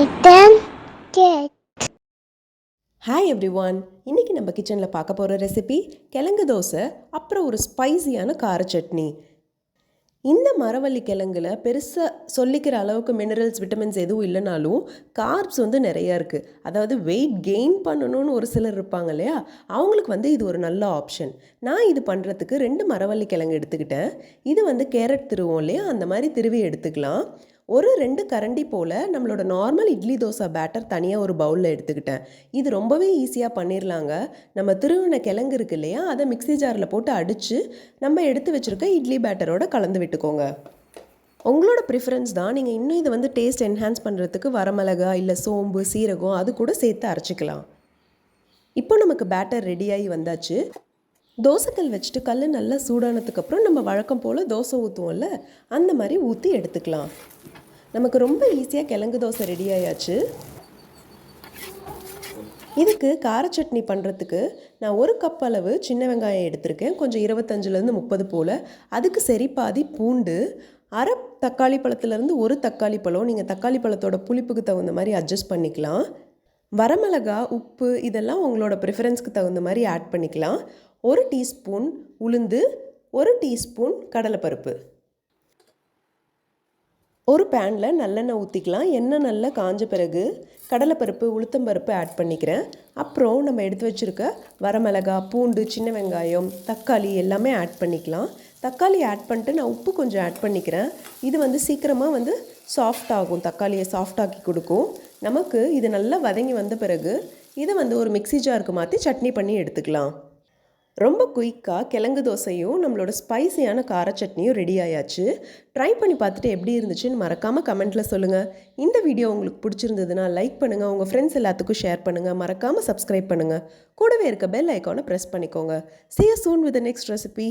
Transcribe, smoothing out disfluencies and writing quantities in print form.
Kitten Cat. Hi every one, இன்றைக்கி நம்ம கிச்சனில் பார்க்க போகிற ரெசிபி கிழங்கு தோசை, அப்புறம் ஒரு ஸ்பைசியான கார சட்னி. இந்த மரவள்ளி கிழங்குல பெருசாக சொல்லிக்கிற அளவுக்கு மினரல்ஸ், விட்டமின்ஸ் எதுவும் இல்லைனாலும் கார்ப்ஸ் நிறையா இருக்குது. அதாவது வெயிட் கெயின் பண்ணணும்னு ஒரு சிலர் இருப்பாங்க இல்லையா, அவங்களுக்கு இது ஒரு நல்ல ஆப்ஷன். நான் இது பண்ணுறதுக்கு 2 மரவள்ளி கிழங்கு எடுத்துக்கிட்டேன். இது கேரட் திருவோம் இல்லையா, அந்த மாதிரி திருவி எடுத்துக்கலாம். ஒரு 2 கரண்டி போல் நம்மளோட நார்மல் இட்லி தோசை பேட்டர் தனியாக ஒரு பவுலில் எடுத்துக்கிட்டேன். இது ரொம்பவே ஈஸியாக பண்ணிடலாங்க. நம்ம திருவின கிழங்கு இருக்கு இல்லையா, அதை மிக்ஸி ஜாரில் போட்டு அடித்து நம்ம எடுத்து வச்சுருக்க இட்லி பேட்டரோட கலந்து விட்டுக்கோங்க. உங்களோட ப்ரிஃபரன்ஸ் தான். நீங்கள் இன்னும் இதை டேஸ்ட் என்ஹான்ஸ் பண்ணுறதுக்கு வரமிளகா இல்லை சோம்பு, சீரகம் அது கூட சேர்த்து அரைச்சிக்கலாம். இப்போ நமக்கு பேட்டர் ரெடியாகி வந்தாச்சு. தோசைக்கல் வச்சுட்டு கல் நல்லா சூடானதுக்கப்புறம் நம்ம வழக்கம் போல் தோசை ஊற்றுவோம்ல, அந்த மாதிரி ஊற்றி எடுத்துக்கலாம். நமக்கு ரொம்ப ஈஸியாக கிழங்கு தோசை ரெடி ஆயாச்சு. இதுக்கு கார சட்னி பண்ணுறதுக்கு நான் 1 கப் அளவு சின்ன வெங்காயம் எடுத்திருக்கேன். கொஞ்சம் 25லேருந்து 30 போல். அதுக்கு சரி பாதி பூண்டு, அரை தக்காளி பழத்துலேருந்து 1 தக்காளி பழம். நீங்கள் தக்காளி பழத்தோட புளிப்புக்கு தகுந்த மாதிரி அட்ஜஸ்ட் பண்ணிக்கலாம். வரமிளகா, உப்பு இதெல்லாம் உங்களோட ப்ரிஃபரன்ஸ்க்கு தகுந்த மாதிரி ஆட் பண்ணிக்கலாம். 1 டீஸ்பூன் உளுந்து, 1 டீஸ்பூன் கடலைப்பருப்பு. ஒரு பேனில் நல்லெண்ணெய் ஊற்றிக்கலாம். எண்ணெய் நல்லா காஞ்ச பிறகு கடலைப்பருப்பு, உளுத்தம்பருப்பு ஆட் பண்ணிக்கிறேன். அப்புறம் நம்ம எடுத்து வச்சுருக்க வரமிளகா, பூண்டு, சின்ன வெங்காயம், தக்காளி எல்லாமே ஆட் பண்ணிக்கலாம். தக்காளி ஆட் பண்ணிட்டு நான் உப்பு கொஞ்சம் ஆட் பண்ணிக்கிறேன். இது சீக்கிரமாக சாஃப்ட் ஆகும், தக்காளியை சாஃப்டாக்கி கொடுக்கும். நமக்கு இது நல்லா வதங்கி வந்த பிறகு இதை ஒரு மிக்ஸி ஜாருக்கு மாற்றி சட்னி பண்ணி எடுத்துக்கலாம். ரொம்ப குயிக்காக கிழங்கு தோசையும் நம்மளோட ஸ்பைசியான கார சட்னியும் ரெடி ஆயாச்சு. ட்ரை பண்ணி பார்த்துட்டு எப்படி இருந்துச்சுன்னு மறக்காமல் கமெண்ட்டில் சொல்லுங்கள். இந்த வீடியோ உங்களுக்கு பிடிச்சிருந்ததுன்னா லைக் பண்ணுங்கள், உங்கள் ஃப்ரெண்ட்ஸ் எல்லாத்துக்கும் ஷேர் பண்ணுங்கள், மறக்காமல் சப்ஸ்கிரைப் பண்ணுங்கள். கூடவே இருக்க பெல் ஐக்கானை ப்ரெஸ் பண்ணிக்கோங்க. See you soon with the next recipe.